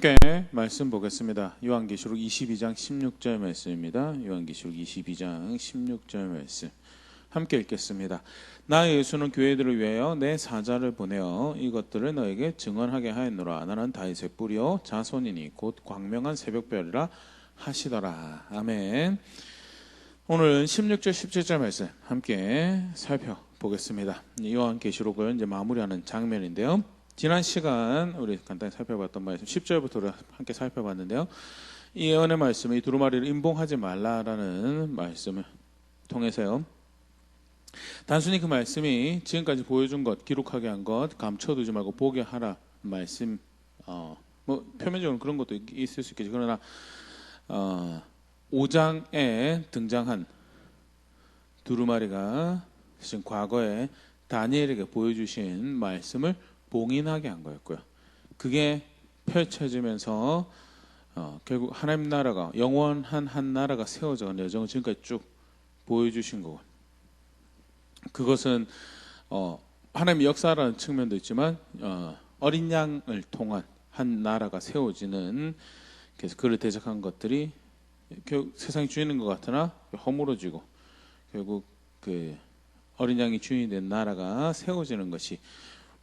함께 말씀 보겠습니다. 요한계시록 22장 16절 말씀입니다. 요한계시록 22장 16절 말씀 함께 읽겠습니다. 나 예수는 교회들을 위하여 내 사자를 보내어 이것들을 너에게 증언하게 하였노라. 나는 다윗의 뿌리요 자손이니 곧 광명한 새벽별이라 하시더라. 아멘. 오늘은 16절 17절 말씀 함께 살펴보겠습니다. 요한계시록을 이제 마무리하는 장면인데요. 지난 시간 우리 간단히 살펴봤던 말씀 10절부터 함께 살펴봤는데요. 이 예언의 말씀이 두루마리를 임봉하지 말라라는 말씀을 통해서요. 단순히 그 말씀이 지금까지 보여준 것, 기록하게 한 것, 감춰두지 말고 보게 하라 말씀. 뭐 표면적으로 그런 것도 있을 수 있겠지. 그러나 5장에 등장한 두루마리가 사실 과거에 다니엘에게 보여주신 말씀을 봉인하게 한 거였고요. 그게 펼쳐지면서 결국 하나님 나라가 영원한 한 나라가 세워져가는 여정을 지금까지 쭉 보여주신 거고, 그것은 하나님의 역사라는 측면도 있지만 어린 양을 통한 한 나라가 세워지는, 그래서 그를 대적한 것들이 결국 세상이 주인인 것 같으나 허물어지고 결국 그 어린 양이 주인이 된 나라가 세워지는 것이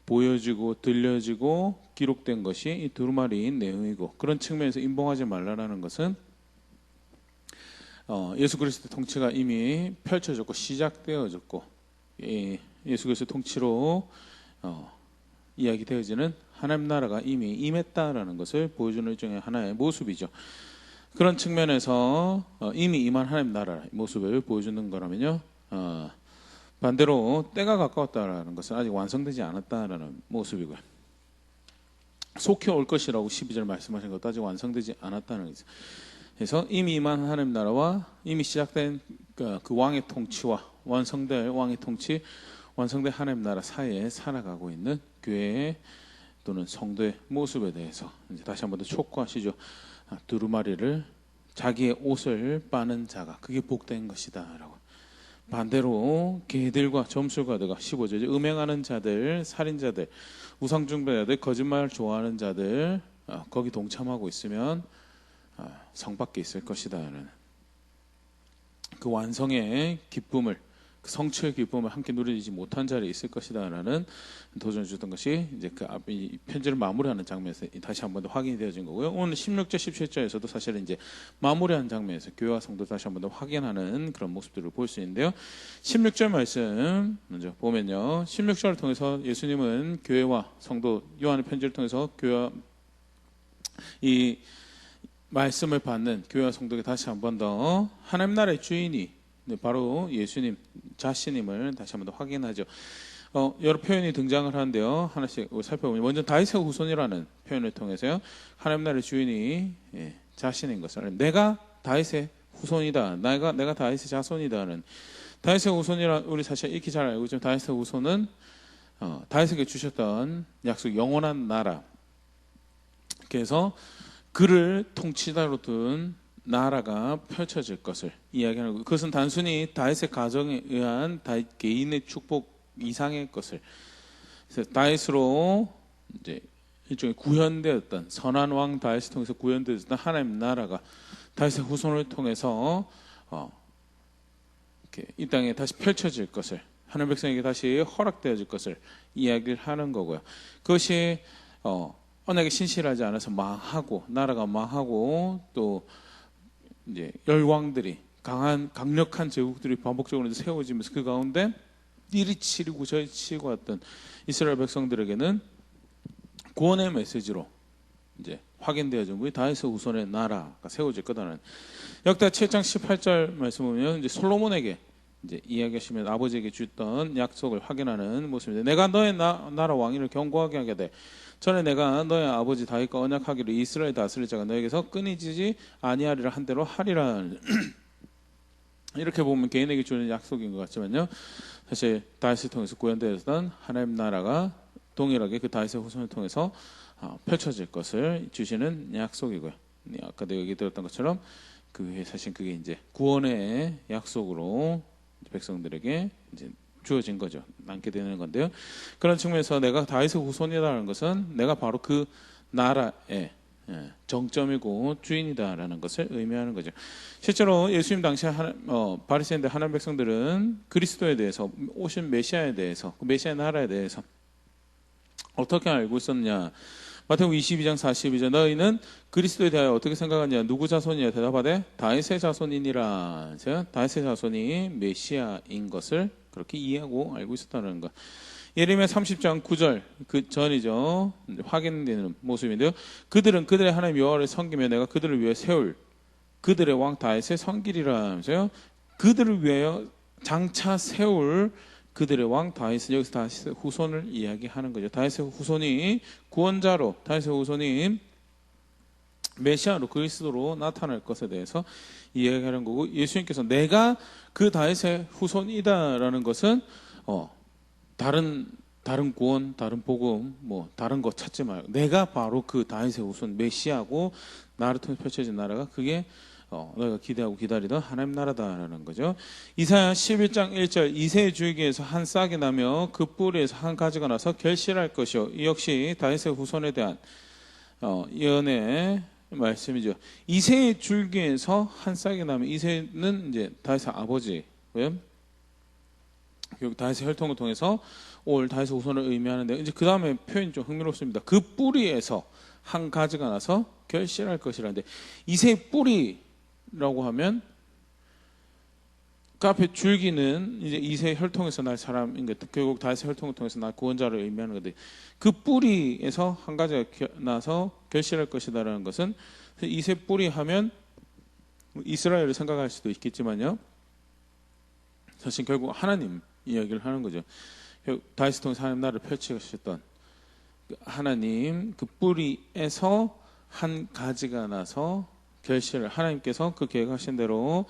보여지고 들려지고 기록된 것이 이 두루마리인 내용이고, 그런 측면에서 임봉하지 말라라는 것은 예수 그리스도의 통치가 이미 펼쳐졌고 시작되어졌고, 예수 그리스도의 통치로 이야기되어지는 하나님 나라가 이미 임했다라는 것을 보여주는 일종의 하나의 모습이죠. 그런 측면에서 이미 임한 하나님 나라의 모습을 보여주는 거라면요, 반대로 때가 가까웠다라는 것은 아직 완성되지 않았다라는 모습이고요. 속히 올 것이라고 12절 말씀하신 것도 아직 완성되지 않았다는 거죠. 그래서 이미 임한 하나님 나라와 이미 시작된 그 왕의 통치와 완성될 왕의 통치, 완성된 하나님 나라 사이에 살아가고 있는 교회 또는 성도의 모습에 대해서 이제 다시 한번 더 촉구하시죠. 두루마리를 자기의 옷을 빠는 자가 그게 복된 것이다라고. 반대로 개들과 점술가들과 15절 음행하는 자들, 살인자들, 우상숭배자들, 거짓말 좋아하는 자들 거기 동참하고 있으면 성 밖에 있을 것이다라는 그 완성의 기쁨을, 그 성취의 기쁨을 함께 누리지 못한 자리에 있을 것이다라는 도전을 주던 것이 이제 그 이 편지를 마무리하는 장면에서 다시 한 번 더 확인이 되어진 거고요. 오늘 16절 17절에서도 사실은 이제 마무리하는 장면에서 교회와 성도 다시 한 번 더 확인하는 그런 모습들을 볼 수 있는데요. 16절 말씀 먼저 보면요, 16절을 통해서 예수님은 교회와 성도, 요한의 편지를 통해서 교회와 이 말씀을 받는 교회와 성도에게 다시 한 번 더 하나님 나라의 주인이 바로 예수님 자신임을 다시 한 번 더 확인하죠. 여러 표현이 등장을 하는데요. 하나씩 살펴보면 먼저 다윗의 후손이라는 표현을 통해서요, 하나님 나라의 주인이 자신인 것을, 내가 다윗의 후손이다, 내가 다윗의 자손이다는, 다윗의 후손이라 우리 사실 익히 잘 알고 있지만 다윗의 후손은 다윗에게 주셨던 약속 영원한 나라, 그래서 그를 통치자로 둔 나라가 펼쳐질 것을 이야기하는 것. 그것은 단순히 다윗의 가정에 의한 다윗 개인의 축복 이상의 것을, 그래서 다윗으로 이제 일종의 구현되었던 선한 왕 다윗을 통해서 구현되었던 하나님 나라가 다윗의 후손을 통해서 이렇게 이 땅에 다시 펼쳐질 것을, 하나님 백성에게 다시 허락되어질 것을 이야기를 하는 거고요. 그것이 언약에 신실하지 않아서 망하고, 나라가 망하고, 또 이제 열왕들이 강력한 제국들이 반복적으로 세워지면서 그 가운데 이리 치리고 저리 치고 왔던 이스라엘 백성들에게는 구원의 메시지로 이제 확인되어진 것이 다윗의 후손의 나라가 세워질 거다는, 역대 7장 18절 말씀 보면 이제 솔로몬에게 이제 이야기하시면 아버지에게 주었던 약속을 확인하는 모습인데, 내가 너의 나라 왕위를 견고하게 하게 돼. 전에 내가 너의 아버지 다윗과 언약하기로 이스라엘 다스릴 자가 너에게서 끊이지 아니하리라 한 대로 하리라. 이렇게 보면 개인에게 주는 약속인 것 같지만요, 사실 다윗을 통해서 구현되었던 하나님 나라가 동일하게 그 다윗의 후손을 통해서 펼쳐질 것을 주시는 약속이고요. 아까도 얘기 들었던 것처럼 사실 그게 이제 구원의 약속으로 백성들에게 이제 주어진 거죠. 남게 되는 건데요. 그런 측면에서 내가 다윗의 후손이라는 것은 내가 바로 그 나라의 정점이고 주인이다라는 것을 의미하는 거죠. 실제로 예수님 당시에 바리새인들 하나님 백성들은 그리스도에 대해서 오신 메시아에 대해서 그 메시아 나라에 대해서 어떻게 알고 있었느냐. 마태복음 22장 42절 너희는 그리스도에 대하여 어떻게 생각하냐. 누구 자손이냐 대답하되 다윗의 자손이니라. 다윗의 자손이 메시아인 것을 그렇게 이해하고 알고 있었다는 것. 예레미야 30장 9절 그 전이죠. 확인되는 모습인데요. 그들은 그들의 하나님 여호와를 섬기며 내가 그들을 위해 세울 그들의 왕 다윗의 성길이라 하면서요. 그들을 위하여 장차 세울 그들의 왕 다윗은 여기서 다윗의 후손을 이야기하는 거죠. 다윗의 후손이 구원자로 다윗의 후손이 메시아로 그리스도로 나타날 것에 대해서 이야기하는 거고 예수님께서 내가 그 다윗의 후손이다라는 것은 다른 구원, 다른 복음, 다른 거 찾지 말고 내가 바로 그 다윗의 후손 메시아고 나를 통해 펼쳐진 나라가 그게 너희가 기대하고 기다리던 하나님 나라다라는 거죠. 이사야 11장 1절 이새의 줄기에서 한 싹이 나며 그 뿌리에서 한 가지가 나서 결실할 것이요. 이 역시 다윗의 후손에 대한 예언의 말씀이죠. 이새의 줄기에서 한 싹이 나면 이새는 이제 다윗의 아버지고요. 결국 다윗의 혈통을 통해서 올 다윗의 후손을 의미하는데 이제 그 다음에 표현이 좀 흥미롭습니다. 그 뿌리에서 한 가지가 나서 결실할 것이라는데 이새의 뿌리라고 하면 그 앞에 줄기는 이제 이새의 혈통에서 날 사람인 것, 결국 다윗의 혈통을 통해서 날 구원자를 의미하는 건데 그 뿌리에서 한 가지가 나서 결실할 것이다라는 것은 이새 뿌리 하면 이스라엘을 생각할 수도 있겠지만요. 사실 결국 하나님 이야기를 하는 거죠. 다윗을 통해서 하나님 나라를 펼치셨던 하나님 그 뿌리에서 한 가지가 나서 결실을 하나님께서 그 계획하신 대로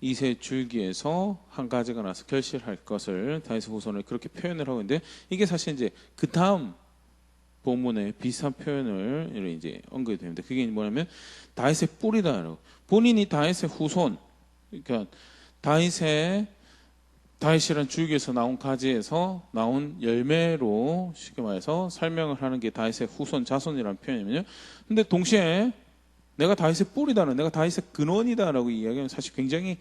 이새 줄기에서 한 가지가 나서 결실할 것을 다윗의 후손을 그렇게 표현을 하고 있는데 이게 사실 이제 그 다음 본문에 비슷한 표현을 이제 언급이 됩니다. 그게 뭐냐면 다윗의 뿌리다. 본인이 다윗의 후손, 그러니까 다윗이란 줄기에서 나온 가지에서 나온 열매로 쉽게 말해서 설명을 하는 게 다윗의 후손 자손이라는 표현이면요. 근데 동시에 내가 다윗의 뿌리다는 내가 다윗의 근원이다라고 이야기하면 사실 굉장히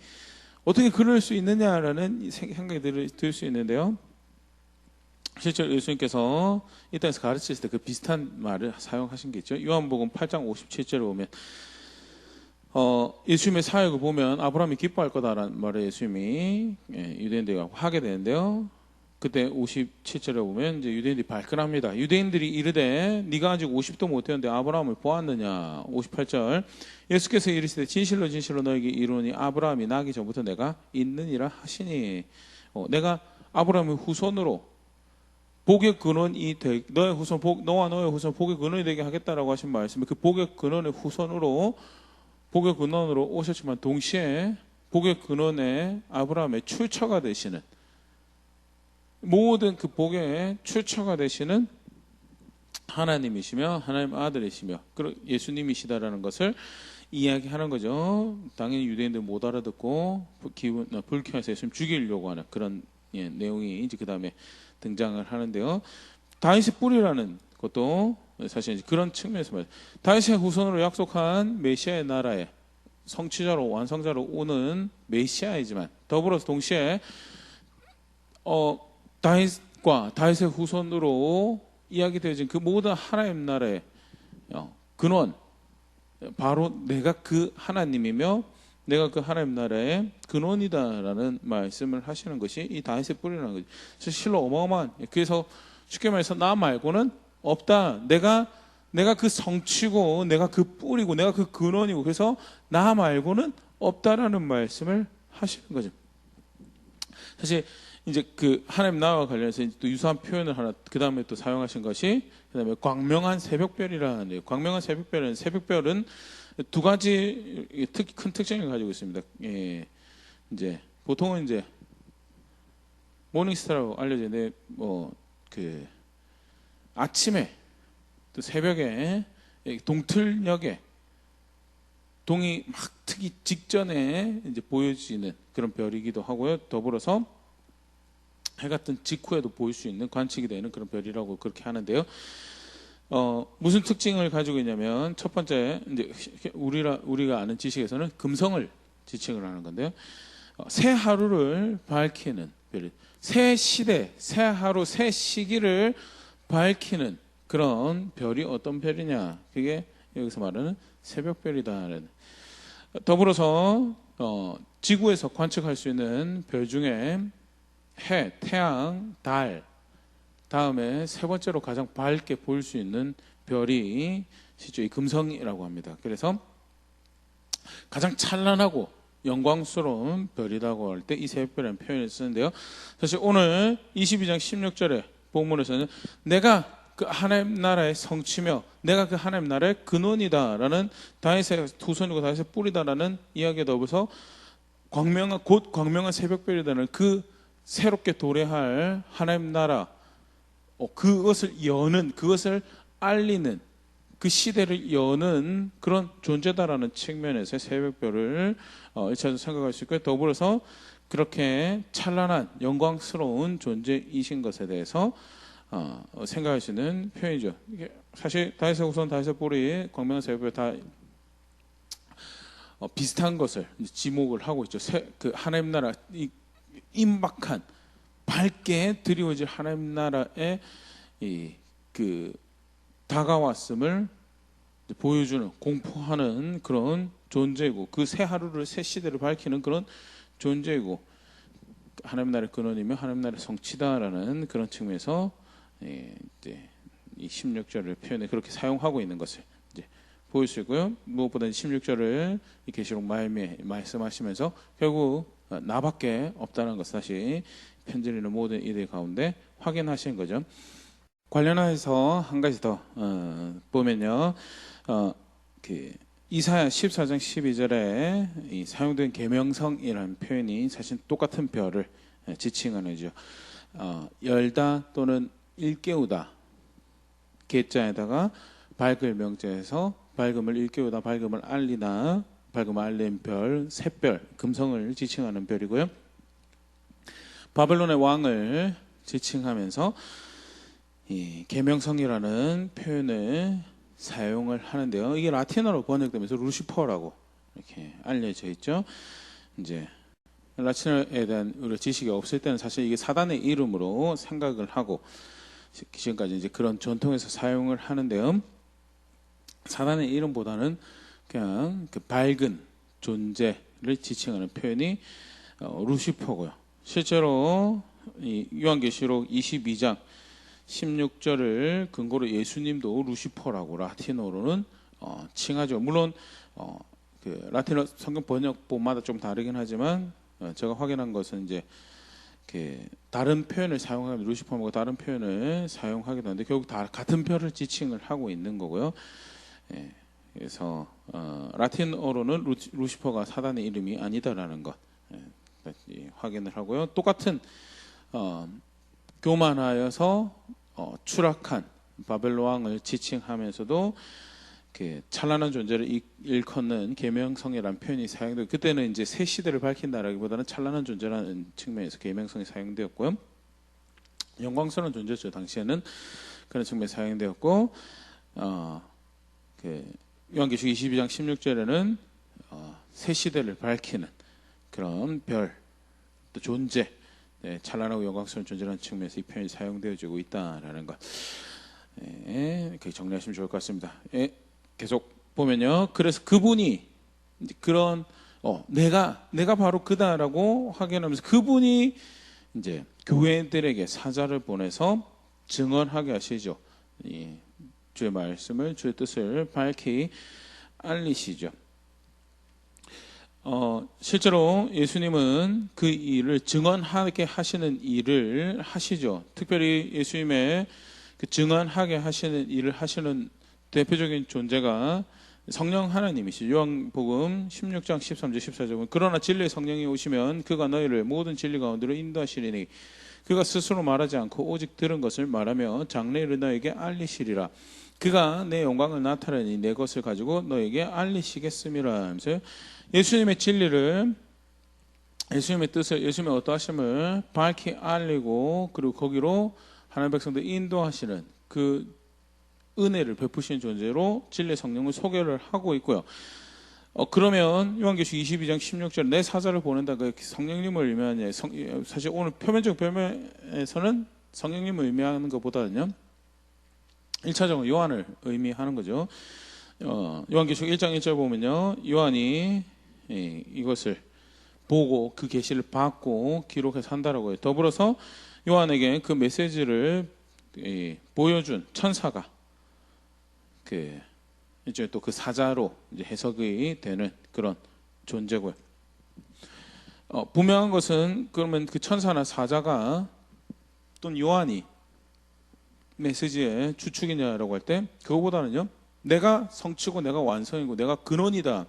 어떻게 그럴 수 있느냐라는 생각이 들 수 있는데요. 실제로 예수님께서 이 땅에서 가르치실 때 그 비슷한 말을 사용하신 게 있죠. 요한복음 8장 57절을 보면 예수님의 사역을 보면 아브라함이 기뻐할 거다라는 말을 예수님이 유대인들과 하게 되는데요. 그때 57절에 보면 이제 유대인들이 발끈합니다. 유대인들이 이르되 네가 아직 50도 못 되었는데 아브라함을 보았느냐. 58절 예수께서 이르시되 진실로 진실로 너에게 이르노니 아브라함이 나기 전부터 내가 있느니라 하시니 내가 아브라함의 후손으로 복의 근원이 너의 후손 너와 너의 후손 복의 근원이 되게 하겠다라고 하신 말씀에 그 복의 근원의 후손으로 복의 근원으로 오셨지만 동시에 복의 근원에 아브라함의 출처가 되시는 모든 그 복의 출처가 되시는 하나님이시며 하나님 아들이시며 예수님이시다라는 것을 이야기하는 거죠. 당연히 유대인들 못 알아듣고 불쾌해서 예수님 죽이려고 하는 그런 내용이 이제 그 다음에 등장을 하는데요. 다윗의 뿌리라는 것도 사실 이제 그런 측면에서 말이에요. 다윗의 후손으로 약속한 메시아의 나라에 성취자로 완성자로 오는 메시아이지만 더불어서 동시에 다윗과 다윗의 후손으로 이야기되어진 그 모든 하나님 나라의 근원 바로 내가 그 하나님이며 내가 그 하나님 나라의 근원이다라는 말씀을 하시는 것이 이 다윗의 뿌리라는 거죠. 실로 어마어마한 그래서 쉽게 말해서 나 말고는 없다. 내가 그 성취고 내가 그 뿌리고 내가 그 근원이고 그래서 나 말고는 없다라는 말씀을 하시는 거죠. 사실 이제 그 하나님 나라와 관련해서 또 유사한 표현을 하나 그 다음에 또 사용하신 것이 그 다음에 광명한 새벽별이라는 광명한 새벽별은 두 가지 큰 특징을 가지고 있습니다. 이제 보통은 이제 모닝스타라고 알려지는데 그 아침에 또 새벽에 동틀녘에 동이 막 트기 직전에 이제 보여지는 그런 별이기도 하고요. 더불어서 해가 뜬 직후에도 보일 수 있는 관측이 되는 그런 별이라고 그렇게 하는데요. 무슨 특징을 가지고 있냐면 첫 번째 이제 우리가 아는 지식에서는 금성을 지칭을 하는 건데요. 새 하루를 밝히는 별, 새 시대, 새 하루, 새 시기를 밝히는 그런 별이 어떤 별이냐? 그게 여기서 말하는 새벽별이다는. 더불어서 지구에서 관측할 수 있는 별 중에 해, 태양, 달, 다음에 세 번째로 가장 밝게 보일 수 있는 별이 실제 이 금성이라고 합니다. 그래서 가장 찬란하고 영광스러운 별이라고 할 때 이 새벽별이라는 표현을 쓰는데요. 사실 오늘 22장 16절의 본문에서는 내가 그 하나님 나라의 성취며 내가 그 하나님 나라의 근원이다라는 다윗의 후손이고 다윗의 뿌리다라는 이야기에 더불어서 곧 광명한 새벽별이라는 그 새롭게 도래할 하나님 나라, 그것을 여는, 그것을 알리는, 그 시대를 여는 그런 존재다라는 측면에서 새벽별을 1차적으로 생각할 수 있고요. 더불어서 그렇게 찬란한 영광스러운 존재이신 것에 대해서 생각할 수 있는 표현이죠. 이게 사실 다윗의 후손, 다윗의 뿌리, 광명한 새벽별 다 비슷한 것을 지목을 하고 있죠. 그 하나님 나라, 임박한 밝게 드리워질 하나님 나라의 그 다가왔음을 보여주는, 공포하는 그런 존재이고, 그 새 하루를, 새 시대를 밝히는 그런 존재이고, 하나님 나라의 근원이며 하나님 나라의 성취다라는 그런 측면에서 이제 이 16절을 표현해 그렇게 사용하고 있는 것을 이제 보일 수 있고요. 무엇보다 16절을 이 계시록 말씀하시면서 결국 나밖에 없다는 것을 다시 편지를 읽는 모든 이들 가운데 확인하신 거죠. 관련해서 한 가지 더 보면요, 그 이사야 14장 12절에 이 사용된 계명성이라는 표현이 사실 똑같은 별을 지칭하는 거죠. 열다 또는 일깨우다, 계자에다가 밝을 명자에서 밝음을 일깨우다, 밝음을 알리다, 밝음을 알린 별, 샛별, 금성을 지칭하는 별이고요. 바벨론의 왕을 지칭하면서 이 계명성이라는 표현을 사용을 하는데요. 이게 라틴어로 번역되면서 루시퍼라고 이렇게 알려져 있죠. 이제 라틴어에 대한 우리 지식이 없을 때는 사실 이게 사단의 이름으로 생각을 하고 지금까지 이제 그런 전통에서 사용을 하는데요. 사단의 이름보다는 그냥 그 밝은 존재를 지칭하는 표현이 루시퍼고요. 실제로 이 요한계시록 22장 16절을 근거로 예수님도 루시퍼라고 라틴어로는 칭하죠. 물론 그 라틴어 성경 번역본마다 좀 다르긴 하지만 제가 확인한 것은 이제 그 다른 표현을 사용하면 루시퍼 말고 다른 표현을 사용하기도 하는데 결국 다 같은 별을 지칭을 하고 있는 거고요. 그래서 라틴어로는 루시퍼가 사단의 이름이 아니다라는 것 확인을 하고요. 똑같은 교만하여서 추락한 바벨론 왕을 지칭하면서도 그 찬란한 존재를 일컫는 계명성이라는 표현이 사용되고, 그때는 이제 새 시대를 밝힌다라기보다는 찬란한 존재라는 측면에서 계명성이 사용되었고요. 영광스러운 존재죠. 당시에는 그런 측면에서 사용되었고, 그 요한계시록 22장 16절에는 새 시대를 밝히는 그런 별, 또 존재, 찬란하고 영광스러운 존재라는 측면에서 이 표현이 사용되어지고 있다라는 것, 그렇게 정리하시면 좋을 것 같습니다. 계속 보면요, 그래서 그분이 그런 내가 바로 그다라고 확인하면서 그분이 이제 교회들에게 사자를 보내서 증언하게 하시죠. 주의 말씀을, 주의 뜻을 밝히 알리시죠. 실제로 예수님은 그 일을 증언하게 하시는 일을 하시죠. 특별히 예수님의 그 증언하게 하시는 일을 하시는 대표적인 존재가 성령 하나님이시죠. 요한복음 16장 13절 14절 그러나 진리의 성령이 오시면 그가 너희를 모든 진리 가운데로 인도하시리니 그가 스스로 말하지 않고 오직 들은 것을 말하며 장래를 너에게 알리시리라. 그가 내 영광을 나타내니 내 것을 가지고 너에게 알리시겠음이라 하면서 예수님의 진리를, 예수님의 뜻을, 예수님의 어떠하심을 밝히 알리고 그리고 거기로 하나님의 백성들 인도하시는 그 은혜를 베푸시는 존재로 진리 성령을 소개를 하고 있고요. 그러면 요한계시록 22장 16절 내 사자를 보낸다, 그 성령님을 의미하냐, 사실 오늘 표면적 표면에서는 성령님을 의미하는 것보다는요 1차적으로 요한을 의미하는 거죠. 요한계시록 1장 1절 보면요, 요한이 이것을 보고 그 계시를 받고 기록해서 한다라고 해요. 더불어서 요한에게 그 메시지를 보여준 천사가 이제 또 그 사자로 이제 해석이 되는 그런 존재고요. 분명한 것은 그러면 그 천사나 사자가 또는 요한이 메시지의 주축이냐라고 할 때 그거보다는요, 내가 성취고 내가 완성이고 내가 근원이다,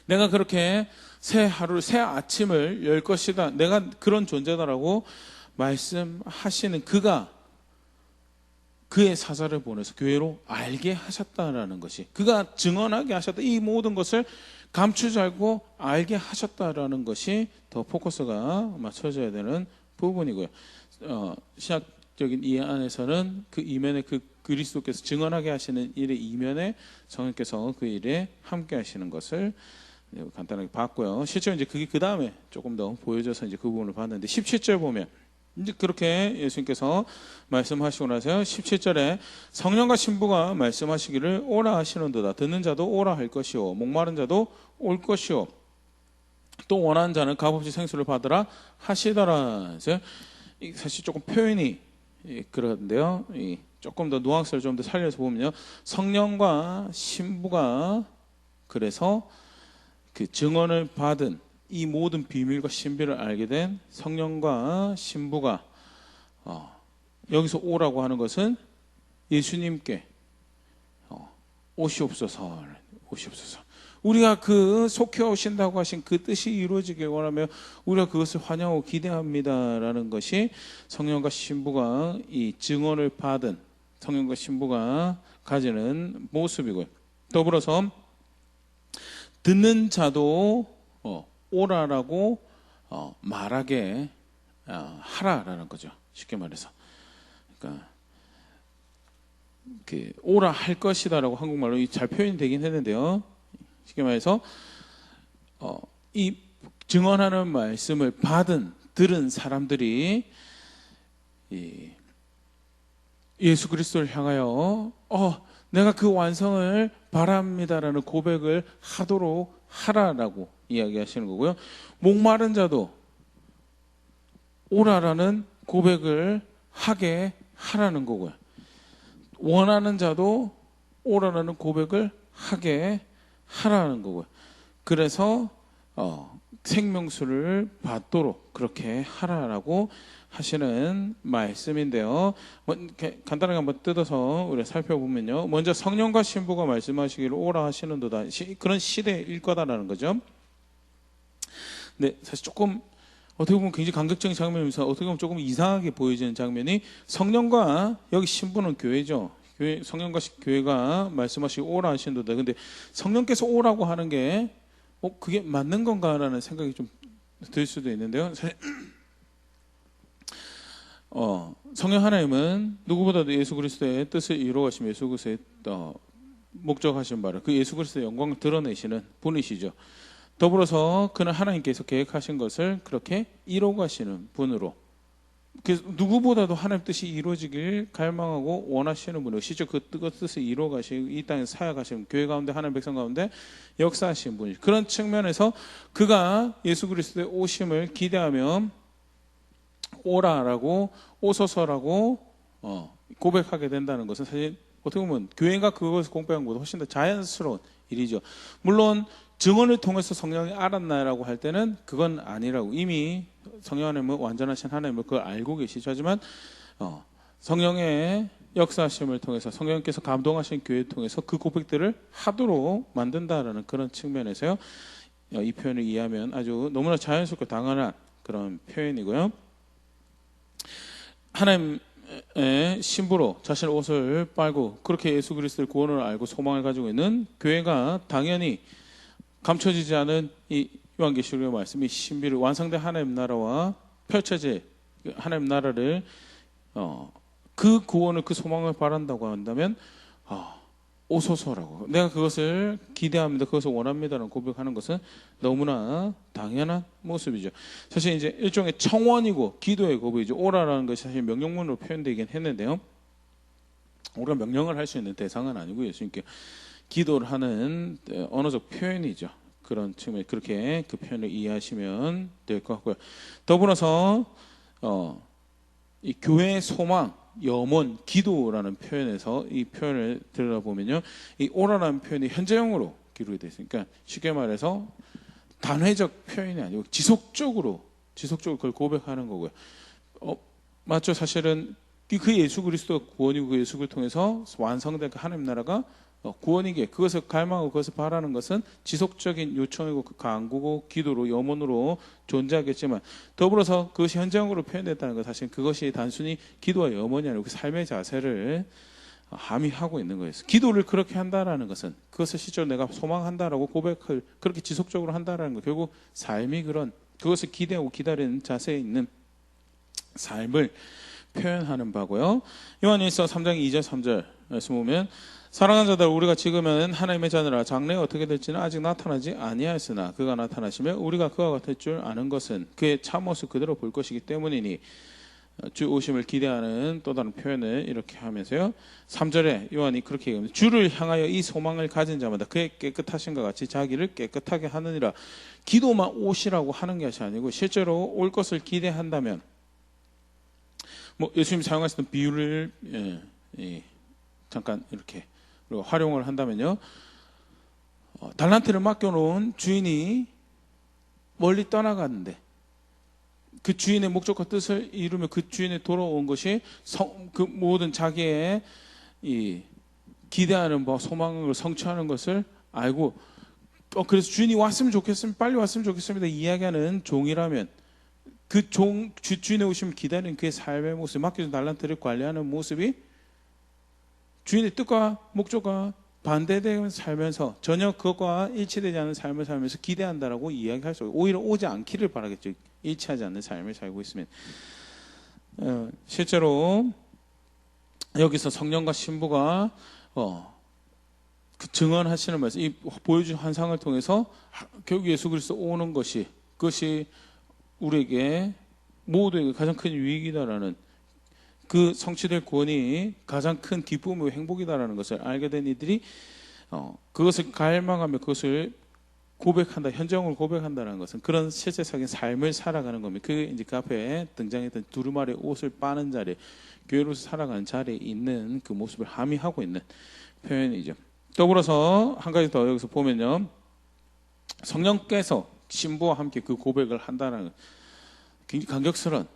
내가 그렇게 새 하루를 새 아침을 열 것이다, 내가 그런 존재다라고 말씀하시는 그가 그의 사자를 보내서 교회로 알게 하셨다라는 것이, 그가 증언하게 하셨다, 이 모든 것을 감추지 않고 알게 하셨다라는 것이 더 포커스가 맞춰져야 되는 부분이고요. 신학적인 이해 안에서는 그 이면에 그 그리스도께서 증언하게 하시는 일의 이면에 성령께서 그 일에 함께 하시는 것을 간단하게 봤고요. 실제로 이제 그게 그 다음에 조금 더 보여져서 이제 그 부분을 봤는데 17절 보면 이제 그렇게 예수님께서 말씀하시고 나서 17절에 성령과 신부가 말씀하시기를 오라 하시는도다. 듣는 자도 오라 할 것이요 목마른 자도 올 것이요 또 원하는 자는 값없이 생수를 받으라 하시더라. 사실 조금 표현이 그런데요, 조금 더 누앙스를 좀 더 살려서 보면요, 성령과 신부가 그래서 그 증언을 받은 이 모든 비밀과 신비를 알게 된 성령과 신부가 여기서 오라고 하는 것은 예수님께 오시옵소서, 오시옵소서. 우리가 그 속해 오신다고 하신 그 뜻이 이루어지길 원하며 우리가 그것을 환영하고 기대합니다라는 것이 성령과 신부가 이 증언을 받은 성령과 신부가 가지는 모습이고요. 더불어서 듣는 자도 오라라고 말하게 하라라는 거죠. 쉽게 말해서, 그러니까 오라 할 것이다라고 한국말로 잘 표현이 되긴 했는데요. 쉽게 말해서 이 증언하는 말씀을 들은 사람들이 예수 그리스도를 향하여 내가 그 완성을 바랍니다라는 고백을 하도록 하라라고 이야기하시는 거고요. 목마른 자도 오라라는 고백을 하게 하라는 거고요. 원하는 자도 오라라는 고백을 하게 하라는 거고요. 그래서 생명수를 받도록 그렇게 하라라고 하시는 말씀인데요. 간단하게 한번 뜯어서 우리가 살펴보면요, 먼저 성령과 신부가 말씀하시기를 오라 하시는도다, 그런 시대일 거다라는 거죠. 근데 사실 조금 어떻게 보면 굉장히 감격적인 장면이면서 어떻게 보면 조금 이상하게 보여지는 장면이, 성령과 여기 신부는 교회죠. 성령과 교회가 말씀하시고 오라 하시는도다. 근데 성령께서 오라고 하는 게 그게 맞는 건가라는 생각이 좀 들 수도 있는데요. 사실 성령 하나님은 누구보다도 예수 그리스도의 뜻을 이루어가시며 예수 그리스도의 목적하신 바를, 그 예수 그리스도의 영광을 드러내시는 분이시죠. 더불어서 그는 하나님께서 계획하신 것을 그렇게 이루어가시는 분으로, 누구보다도 하나님 뜻이 이루어지길 갈망하고 원하시는 분이고, 실제 그 뜻을 이루어가시고 이 땅에 사역하시는, 교회 가운데 하나님 백성 가운데 역사하시는 분이죠. 그런 측면에서 그가 예수 그리스도의 오심을 기대하며 오라라고, 오소서라고 고백하게 된다는 것은 사실 어떻게 보면 교회가 그것을 공백한 것보다 훨씬 더 자연스러운 일이죠. 물론 증언을 통해서 성령이 알았나라고 할 때는 그건 아니라고, 이미 성령 하나님은 완전하신 하나님을 그걸 알고 계시죠. 하지만 성령의 역사하심을 통해서, 성령께서 감동하신 교회를 통해서 그 고백들을 하도록 만든다라는 그런 측면에서요, 이 표현을 이해하면 아주 너무나 자연스럽고 당연한 그런 표현이고요. 하나님의 신부로 자신의 옷을 빨고 그렇게 예수 그리스도의 구원을 알고 소망을 가지고 있는 교회가 당연히 감춰지지 않은 이 요한계시록의 말씀이 신비를, 완성된 하나님 나라와 펼쳐질 하나님 나라를 그 구원을 그 소망을 바란다고 한다면 오소서라고 내가 그것을 기대합니다. 그것을 원합니다라는 고백하는 것은 너무나 당연한 모습이죠. 사실 이제 일종의 청원이고 기도의 고백이죠. 오라라는 것이 사실 명령문으로 표현되긴 했는데요. 우리가 명령을 할 수 있는 대상은 아니고 예수님께 기도를 하는 언어적 표현이죠. 그런 측면 그렇게 그 표현을 이해하시면 될 것 같고요. 더불어서 이 교회의 소망, 염원, 기도라는 표현에서 이 표현을 들여다보면요, 이 오라라는 표현이 현재형으로 기록이 되어 있으니까 쉽게 말해서 단회적 표현이 아니고 지속적으로 그걸 고백하는 거고요. 맞죠? 사실은 그 예수 그리스도가 구원이고 그 예수를 통해서 완성된 그 하나님 나라가 구원이기에 그것을 갈망하고 그것을 바라는 것은 지속적인 요청이고 그 간구고 기도로 염원으로 존재하겠지만 더불어서 그것이 현장으로 표현됐다는 것 사실 그것이 단순히 기도와 염원이 아니고 그 삶의 자세를 함의하고 있는 거예요. 기도를 그렇게 한다라는 것은 그것을 실제로 내가 소망한다라고 고백을 그렇게 지속적으로 한다라는 것 결국 삶이 그런 그것을 기대하고 기다리는 자세에 있는 삶을 표현하는 바고요. 요한일서 3장 2절 3절 말씀 보면 사랑하는 자들 우리가 지금은 하나님의 자녀라 장래가 어떻게 될지는 아직 나타나지 아니하였으나 그가 나타나시면 우리가 그와 같을 줄 아는 것은 그의 참모습 그대로 볼 것이기 때문이니 주 오심을 기대하는 또 다른 표현을 이렇게 하면서요. 3절에 요한이 그렇게 얘기합니다. 주를 향하여 이 소망을 가진 자마다 그의 깨끗하신과 같이 자기를 깨끗하게 하느니라. 기도만 오시라고 하는 것이 아니고 실제로 올 것을 기대한다면 예수님이 사용하시던 비유를 잠깐 이렇게 활용을 한다면요. 달란트를 맡겨놓은 주인이 멀리 떠나갔는데 그 주인의 목적과 뜻을 이루며 그 주인이 돌아온 것이 그 모든 자기의 이 기대하는 소망을 성취하는 것을 알고 그래서 주인이 왔으면 좋겠습니다. 빨리 왔으면 좋겠습니다. 이야기하는 종이라면 그 주인의 오심을 기다리는 그의 삶의 모습, 맡겨진 달란트를 관리하는 모습이 주인의 뜻과 목적과 반대되는 살면서 전혀 그것과 일치되지 않는 삶을 살면서 기대한다라고 이야기할 수 없고 오히려 오지 않기를 바라겠죠. 일치하지 않는 삶을 살고 있으면 실제로 여기서 성령과 신부가 그 증언하시는 말씀, 이 보여준 환상을 통해서 결국 예수 그리스도 오는 그것이 우리에게 모두에게 가장 큰 유익이다라는 그 성취될 구원이 가장 큰 기쁨이고 행복이다라는 것을 알게 된 이들이 그것을 갈망하며 그것을 고백한다, 현장으로 고백한다는 것은 그런 실제적인 삶을 살아가는 겁니다. 그게 이제 그 앞에 등장했던 두루마리 옷을 빠는 자리에 교회로서 살아가는 자리에 있는 그 모습을 함의하고 있는 표현이죠. 더불어서 한 가지 더 여기서 보면요, 성령께서 신부와 함께 그 고백을 한다는 굉장히 감격스러운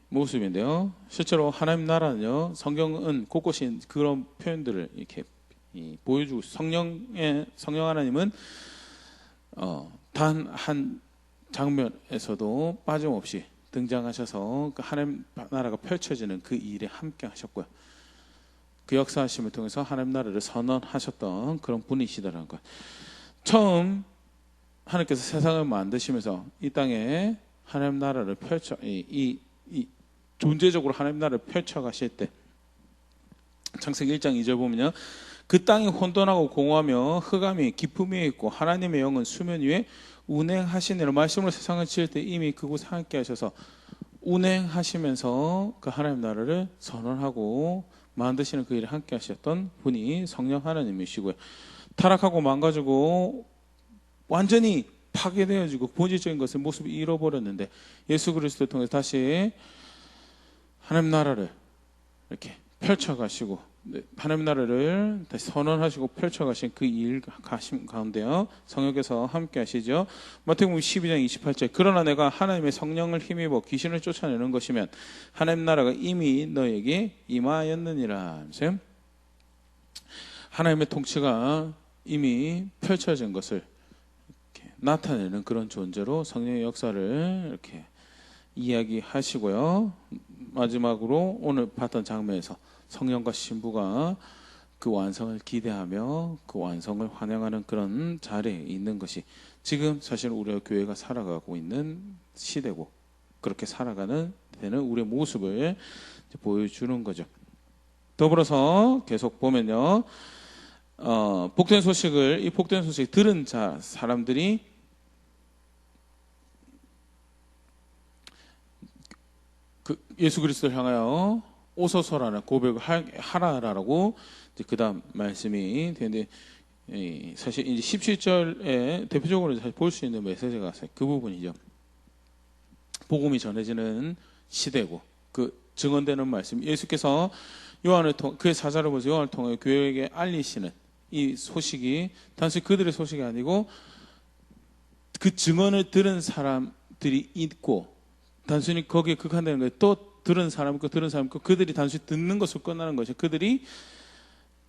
모습인데요. 실제로 하나님 나라는요, 성경은 곳곳이 그런 표현들을 이렇게 보여주고 성령 하나님은 단 한 장면에서도 빠짐없이 등장하셔서 그 하나님 나라가 펼쳐지는 그 일에 함께 하셨고요. 그 역사하심을 통해서 하나님 나라를 선언하셨던 그런 분이시다라는 것. 처음 하나님께서 세상을 만드시면서 이 땅에 하나님 나라를 이 존재적으로 하나님 나라를 펼쳐가실 때 창세기 1장 2절 보면요, 그 땅이 혼돈하고 공허하며 흑암이 깊음 위에 있고 하나님의 영은 수면 위에 운행하시니라. 말씀으로 세상을 지을 때 이미 그곳에 함께 하셔서 운행하시면서 그 하나님 나라를 선언하고 만드시는 그 일에 함께 하셨던 분이 성령 하나님이시고요. 타락하고 망가지고 완전히 파괴되어지고 본질적인 것을 모습을 잃어버렸는데 예수 그리스도를 통해서 다시 하나님 나라를 이렇게 펼쳐가시고 하나님 나라를 다시 선언하시고 펼쳐가신 그 일 가심 가운데요, 성령께서 함께 하시죠. 마태복음 12장 28절 그러나 내가 하나님의 성령을 힘입어 귀신을 쫓아내는 것이면 하나님 나라가 이미 너에게 임하였느니라. 하나님의 통치가 이미 펼쳐진 것을 나타내는 그런 존재로 성령의 역사를 이렇게 이야기하시고요. 마지막으로 오늘 봤던 장면에서 성령과 신부가 그 완성을 기대하며 그 완성을 환영하는 그런 자리에 있는 것이 지금 사실 우리가 교회가 살아가고 있는 시대고 그렇게 살아가는 되는 우리의 모습을 보여주는 거죠. 더불어서 계속 보면요, 복된 소식을 이 복된 소식 들은 사람들이 그 예수 그리스도를 향하여 오소서라는 고백을 하라라고 그다음 말씀이 되는데, 사실 이제 17절에 대표적으로 볼 수 있는 메시지가 그 부분이죠. 복음이 전해지는 시대고 그 증언되는 말씀, 예수께서 요한을 그의 사자를 보면서 요한을 통해 교회에게 알리시는 이 소식이 단순히 그들의 소식이 아니고 그 증언을 들은 사람들이 있고, 단순히 거기에 극한되는 거예요. 또 들은 사람 있고 들은 사람 있고, 그들이 단순히 듣는 것으로 끝나는 것이, 그들이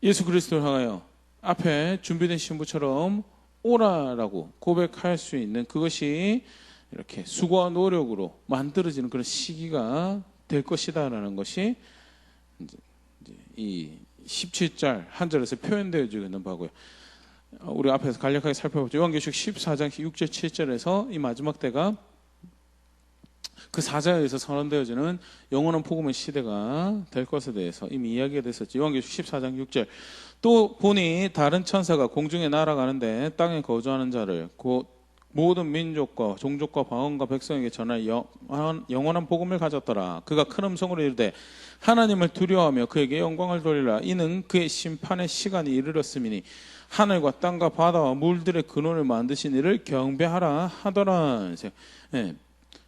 예수 그리스도를 향하여 앞에 준비된 신부처럼 오라라고 고백할 수 있는, 그것이 이렇게 수고와 노력으로 만들어지는 그런 시기가 될 것이다라는 것이 이제 이 17절 한 절에서 표현되어지고 있는 바고요. 우리 앞에서 간략하게 살펴보죠. 요한계시록 14장 6절 7절에서 이 마지막 때가 그 사자에 의해서 선언되어지는 영원한 복음의 시대가 될 것에 대해서 이미 이야기가 됐었죠. 요한계시록 14장 6절, 또 보니 다른 천사가 공중에 날아가는데 땅에 거주하는 자를 곧 모든 민족과 종족과 방언과 백성에게 전할 영원한 복음을 가졌더라. 그가 큰 음성으로 이르되 하나님을 두려워하며 그에게 영광을 돌리라. 이는 그의 심판의 시간이 이르렀음이니 하늘과 땅과 바다와 물들의 근원을 만드신 이를 경배하라 하더라. 네.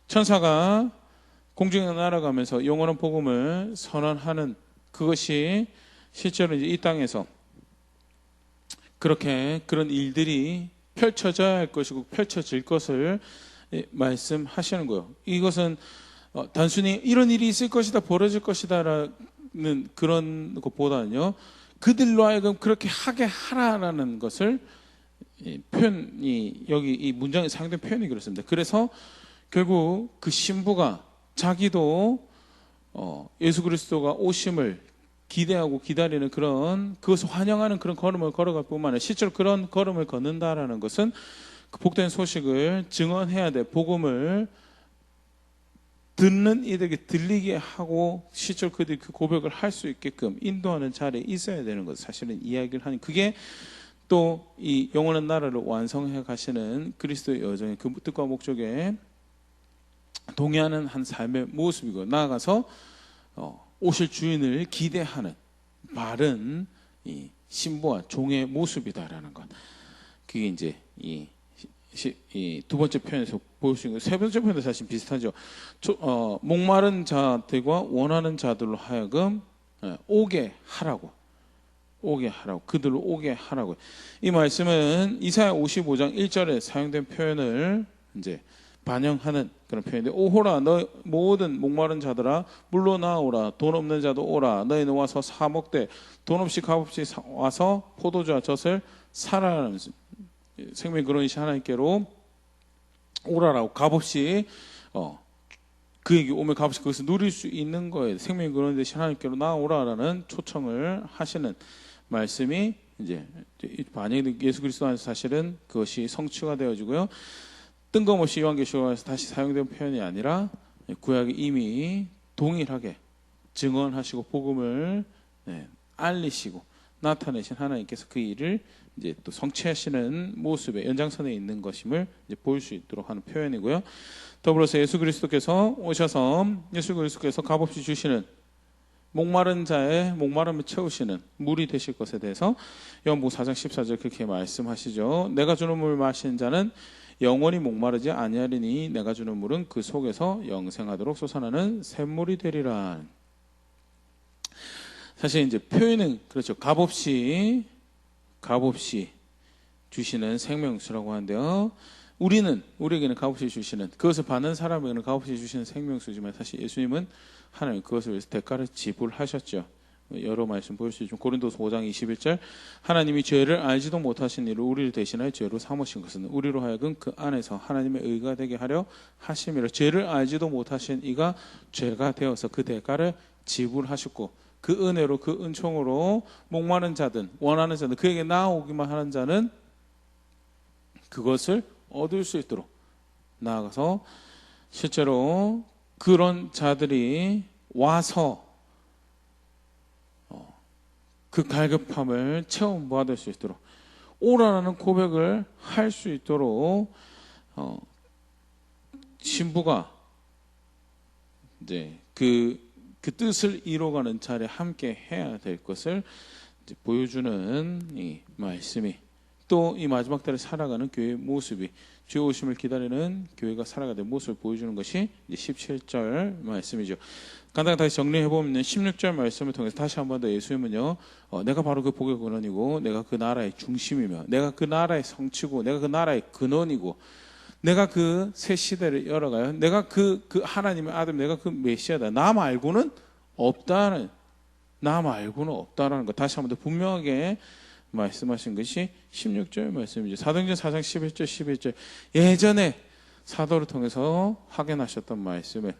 천사가 공중에 날아가면서 영원한 복음을 선언하는, 그것이 실제로 이제 이 땅에서 그렇게 그런 일들이 펼쳐져야 할 것이고 펼쳐질 것을 말씀하시는 거예요. 이것은 단순히 이런 일이 있을 것이다, 벌어질 것이다라는 그런 것보다는요, 그들로 하여금 그렇게 하게 하라라는 것을 표현이, 여기 이 문장에 사용된 표현이 그렇습니다. 그래서 결국 그 신부가 자기도 예수 그리스도가 오심을 기대하고 기다리는 그런, 그것을 환영하는 그런 걸음을 걸어갈 뿐만 아니라 실제로 그런 걸음을 걷는다라는 것은 그 복된 소식을 증언해야 돼, 복음을 듣는 이들에게 들리게 하고 실제로 그들이 그 고백을 할 수 있게끔 인도하는 자리에 있어야 되는 것, 사실은 이야기를 하는, 그게 또 이 영원한 나라를 완성해 가시는 그리스도의 여정의 그 뜻과 목적에 동의하는 한 삶의 모습이고, 나아가서 오실 주인을 기대하는 바른 이 신부와 종의 모습이다라는 것. 그게 이제 이 두 번째 표현에서 볼 수 있는, 세 번째 표현도 사실 비슷하죠. 목마른 자들과 원하는 자들로 하여금 오게 하라고, 그들로 오게 하라고. 이 말씀은 이사야 55장 1절에 사용된 표현을 이제 반영하는 그런 표현인데, 오호라 너 모든 목마른 자들아 물로 나오라, 돈 없는 자도 오라, 너희는 와서 사 먹되 돈 없이 값없이 와서 포도주와 젖을 사라는, 생명의 근원이신 하나님께로 오라라고, 값없이 그에게 오면 값없이 그것을 누릴 수 있는 거예요. 생명의 근원 되신 하나님께로 나오라라는 초청을 하시는 말씀이 이제 반영된, 예수 그리스도 안에서 사실은 그것이 성취가 되어지고요. 뜬금없이 요한계시록에서 다시 사용된 표현이 아니라 구약이 이미 동일하게 증언하시고 복음을 알리시고 나타내신 하나님께서 그 일을 이제 또 성취하시는 모습의 연장선에 있는 것임을 이제 볼 수 있도록 하는 표현이고요. 더불어서 예수 그리스도께서 오셔서 예수 그리스도께서 값없이 주시는 목마른 자의 목마름을 채우시는 물이 되실 것에 대해서 요한복음 4장 14절 그렇게 말씀하시죠. 내가 주는 물 마시는 자는 영원히 목마르지 아니하리니 내가 주는 물은 그 속에서 영생하도록 솟아나는 샘물이 되리라. 사실 이제 표현은 그렇죠. 값없이 주시는 생명수라고 하는데요. 우리에게는 값없이 주시는, 그것을 받는 사람에게는 값없이 주시는 생명수지만, 사실 예수님은 하나님 그것을 위해서 대가를 지불하셨죠. 여러 말씀 볼 수 있죠. 고린도서 5장 21절, 하나님이 죄를 알지도 못하신 이를 우리를 대신하여 죄로 삼으신 것은 우리로 하여금 그 안에서 하나님의 의가 되게 하려 하심이라. 죄를 알지도 못하신 이가 죄가 되어서 그 대가를 지불하셨고, 그 은혜로 그 은총으로 목마른 자든 원하는 자든 그에게 나아오기만 하는 자는 그것을 얻을 수 있도록 나아가서 실제로 그런 자들이 와서 그 갈급함을 체험받을 수 있도록 오라라는 고백을 할 수 있도록 신부가 이제 그 뜻을 이뤄가는 자리에 함께 해야 될 것을 이제 보여주는 이 말씀이, 또 이 마지막 달에 살아가는 교회의 모습이, 주의 오심을 기다리는 교회가 살아가는 모습을 보여주는 것이 이제 17절 말씀이죠. 간단히 다시 정리해보면 16절 말씀을 통해서 다시 한 번 더 예수님은요, 내가 바로 그 복의 근원이고 내가 그 나라의 중심이며 내가 그 나라의 성취고 내가 그 나라의 근원이고 내가 그 새 시대를 열어가요. 내가 그 하나님의 아들, 내가 그 메시아다. 나 말고는 없다는 것 다시 한 번 더 분명하게 말씀하신 것이 16절 말씀이죠. 사도행전 4장 11절 11절 예전에 사도를 통해서 확인하셨던 말씀을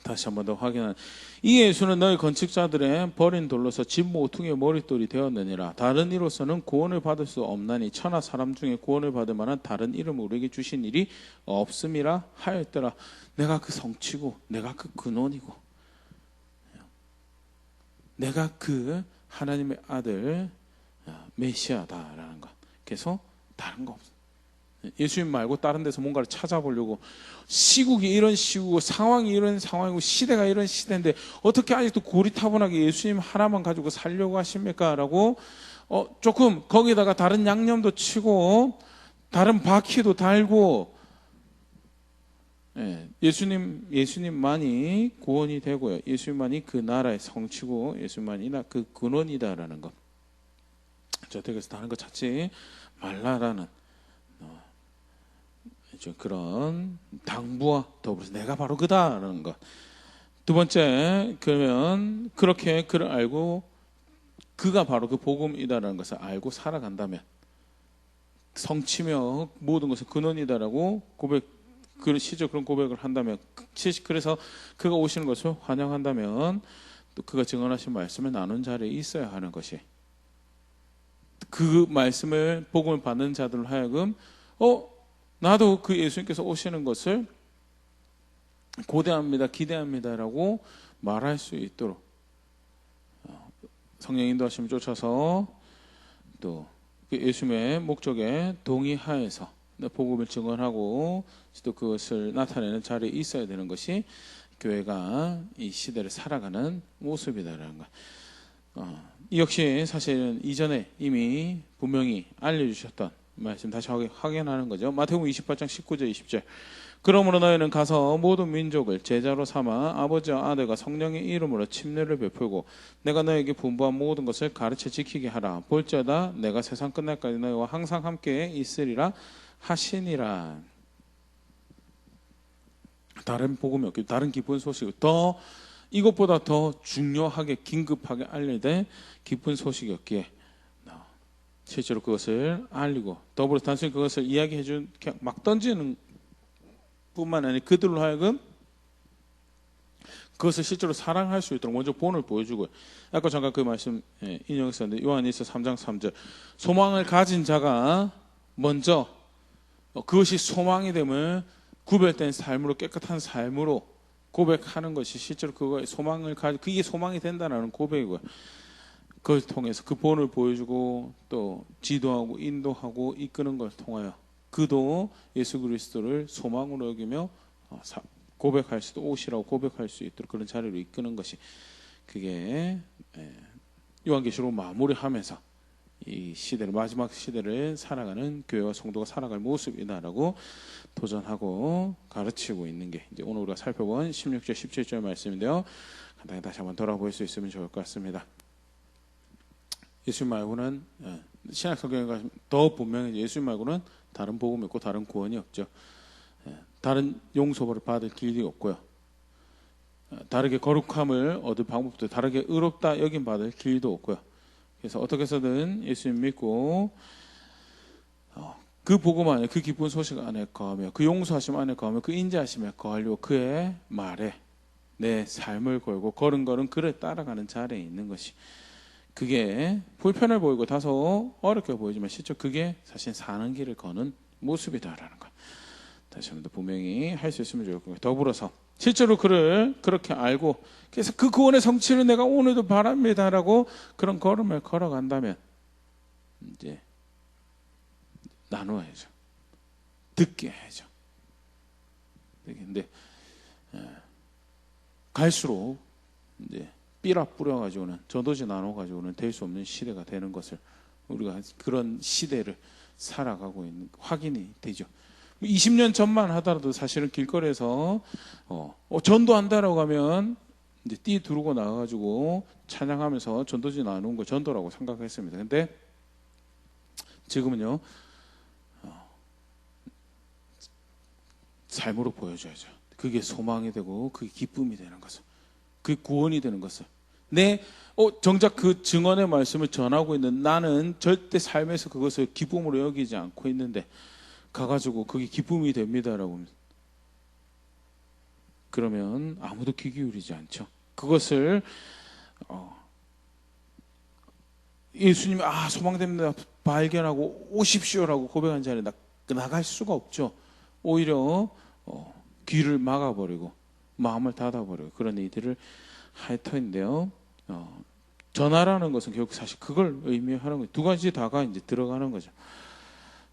다시 한 번 더 확인하는, 이 예수는 너희 건축자들의 버린 돌로서 집 모퉁이의 머릿돌이 되었느니라. 다른 이로서는 구원을 받을 수 없나니 천하 사람 중에 구원을 받을 만한 다른 이름을 우리에게 주신 일이 없음이라 하였더라. 내가 그 성취고 내가 그 근원이고 내가 그 하나님의 아들 메시아다라는 것. 그래서 다른 거 없어. 예수님 말고 다른 데서 뭔가를 찾아보려고, 시국이 이런 시국이고 상황이 이런 상황이고 시대가 이런 시대인데 어떻게 아직도 고리타분하게 예수님 하나만 가지고 살려고 하십니까? 라고 조금 거기다가 다른 양념도 치고 다른 바퀴도 달고, 예수님만이 구원이 되고요, 예수님만이 그 나라의 성취고 예수님만이 그 근원이다라는 것. 그래서 다른 거 찾지 말라라는 그런 당부와 더불어서 내가 바로 그다라는 것. 두 번째, 그러면 그렇게 그를 알고 그가 바로 그 복음이다라는 것을 알고 살아간다면, 성취며 모든 것은 근원이다라고 그런 고백을 한다면, 그래서 그가 오시는 것을 환영한다면, 또 그가 증언하신 말씀을 나눈 자리에 있어야 하는 것이, 그 말씀을 복음을 받는 자들로 하여금 나도 그 예수님께서 오시는 것을 고대합니다, 기대합니다라고 말할 수 있도록 성령 인도하심을 쫓아서 또 예수님의 목적에 동의하여서 복음을 증언하고 또 그것을 나타내는 자리에 있어야 되는 것이 교회가 이 시대를 살아가는 모습이다라는 것. 이 역시 사실은 이전에 이미 분명히 알려주셨던 말씀 다시 확인하는 거죠. 마태복음 28장 19절 20절 그러므로 너희는 가서 모든 민족을 제자로 삼아 아버지와 아들과 성령의 이름으로 침례를 베풀고 내가 너에게 분부한 모든 것을 가르쳐 지키게 하라. 볼지어다 내가 세상 끝날까지 너희와 항상 함께 있으리라 하시니라. 다른 복음이 없기, 다른 기쁜 소식, 이것보다 더 중요하게 긴급하게 알려야 될 기쁜 소식이 없기에 실제로 그것을 알리고 더불어 단순히 그것을 이야기해 준 막 던지는 뿐만 아니라 그들로 하여금 그것을 실제로 사랑할 수 있도록 먼저 본을 보여주고, 아까 잠깐 그 말씀 인용했었는데 요한일서 3장 3절 소망을 가진 자가 먼저 그것이 소망이 됨을 구별된 삶으로, 깨끗한 삶으로 고백하는 것이 실제로 그거의 소망을 그게 소망이 된다는 고백이고요. 그걸 통해서 그 본을 보여주고 또 지도하고 인도하고 이끄는 것을 통하여 그도 예수 그리스도를 소망으로 여기며 고백할 수도 오시라고 고백할 수 있도록 그런 자리로 이끄는 것이, 그게 요한계시록 마무리하면서 이 시대를, 마지막 시대를 살아가는 교회와 성도가 살아갈 모습이다라고 도전하고 가르치고 있는 게 이제 오늘 우리가 살펴본 16절 17절 말씀인데요. 간단히 다시 한번 돌아볼 수 있으면 좋을 것 같습니다. 예수님 말고는 신약 성경에 가시면 더 분명히 예수님 말고는 다른 복음이 없고 다른 구원이 없죠. 다른 용서를 받을 길이 없고요. 다르게 거룩함을 얻을 방법도 다르게 의롭다 여김 받을 길도 없고요. 그래서 어떻게 해서든 예수님 믿고 그 복음 안에, 그 기쁜 소식 안에 거하며 그 용서하심 안에 거하며 그 인자하심에 거하려고 그의 말에 내 삶을 걸고 걸음걸음 그를 따라가는 자리에 있는 것이, 그게 불편해 보이고 다소 어렵게 보이지만 실제 그게 사실 사는 길을 거는 모습이다라는 것 다시 한번 더 분명히 할 수 있으면 좋을 것 같아요. 더불어서 실제로 그를 그렇게 알고 그래서 그 구원의 성취를 내가 오늘도 바랍니다라고 그런 걸음을 걸어간다면 이제 나누어야죠. 듣게 해야죠. 근데 갈수록 이제 삐락 뿌려가지고는 저도지 나눠가지고는 될 수 없는 시대가 되는 것을 우리가 그런 시대를 살아가고 있는 확인이 되죠. 20년 전만 하더라도 사실은 길거리에서 전도한다라고 하면 이제 띠 두르고 나가지고 찬양하면서 전도지 나누는 거 전도라고 생각했습니다. 근데 지금은요 삶으로 보여줘야죠. 그게 소망이 되고 그게 기쁨이 되는 것을, 그게 구원이 되는 것을. 정작 그 증언의 말씀을 전하고 있는 나는 절대 삶에서 그것을 기쁨으로 여기지 않고 있는데 가가지고 그게 기쁨이 됩니다라고 그러면 아무도 귀 기울이지 않죠. 그것을 예수님이 소망됩니다 발견하고 오십시오라고 고백한 자리에 나갈 수가 없죠. 오히려 귀를 막아버리고 마음을 닫아버리고 그런 일들을 할 터인데요. 전하라는 것은 결국 사실 그걸 의미하는 거예요. 두 가지 다가 이제 들어가는 거죠.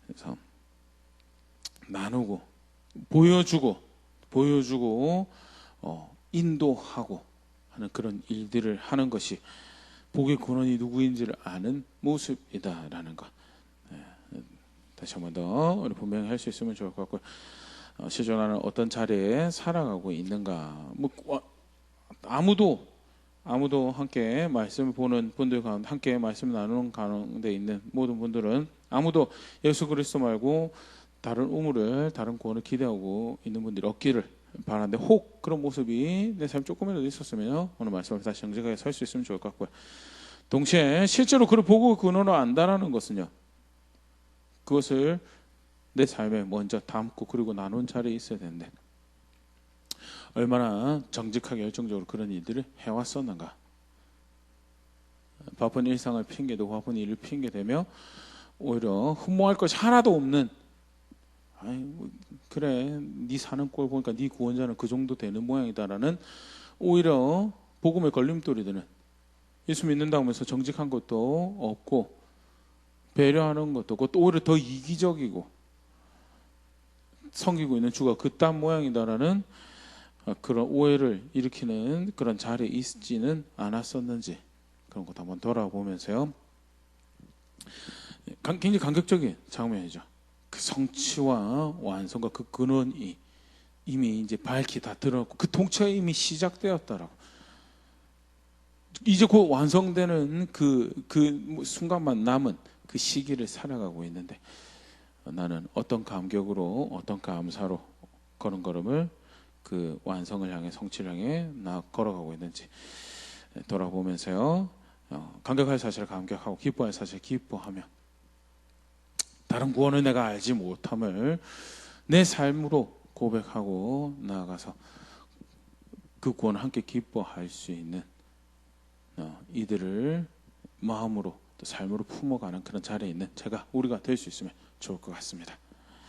그래서 나누고 보여주고 인도하고 하는 그런 일들을 하는 것이 복의 근원이 누구인지를 아는 모습이다라는 것. 다시 한 번 더 우리 분명히 할 수 있으면 좋을 것 같고요. 실제 나는 어떤 자리에 살아가고 있는가. 아무도 함께 말씀을 보는 분들 가운데 함께 말씀 나누는 가운데 있는 모든 분들은 아무도 예수 그리스도 말고 다른 우물을 다른 구원을 기대하고 있는 분들이 없기를 바라는데 혹 그런 모습이 내 삶 조금이라도 있었으면요 오늘 말씀을 다시 정직하게 설 수 있으면 좋을 것 같고요. 동시에 실제로 그를 보고 근원을 안다라는 것은요 그것을 내 삶에 먼저 담고 그리고 나눈 자리에 있어야 되는데 얼마나 정직하게 열정적으로 그런 일들을 해왔었는가. 바쁜 일상을 핑계도 바쁜 일을 핑계대며 오히려 흠모할 것이 하나도 없는 그래 네 사는 꼴 보니까 네 구원자는 그 정도 되는 모양이다라는 오히려 복음의 걸림돌이 되는 예수 믿는다고 하면서 정직한 것도 없고 배려하는 것도 없고 또 오히려 더 이기적이고 섬기고 있는 주가 그딴 모양이다라는 그런 오해를 일으키는 그런 자리에 있지는 않았었는지 그런 것도 한번 돌아보면서요. 굉장히 감격적인 장면이죠. 그 성취와 완성과 그 근원이 이미 이제 밝히 다 드러났고 그 통치가 이미 시작되었다라고. 이제 곧 완성되는 그 순간만 남은 그 시기를 살아가고 있는데 나는 어떤 감격으로 어떤 감사로 걸음걸음을 그 완성을 향해 성취를 향해 나 걸어가고 있는지 돌아보면서요. 감격할 사실을 감격하고 기뻐할 사실을 기뻐하며 다른 구원을 내가 알지 못함을 내 삶으로 고백하고 나아가서 그 구원을 함께 기뻐할 수 있는 이들을 마음으로 또 삶으로 품어가는 그런 자리에 있는 우리가 될 수 있으면 좋을 것 같습니다.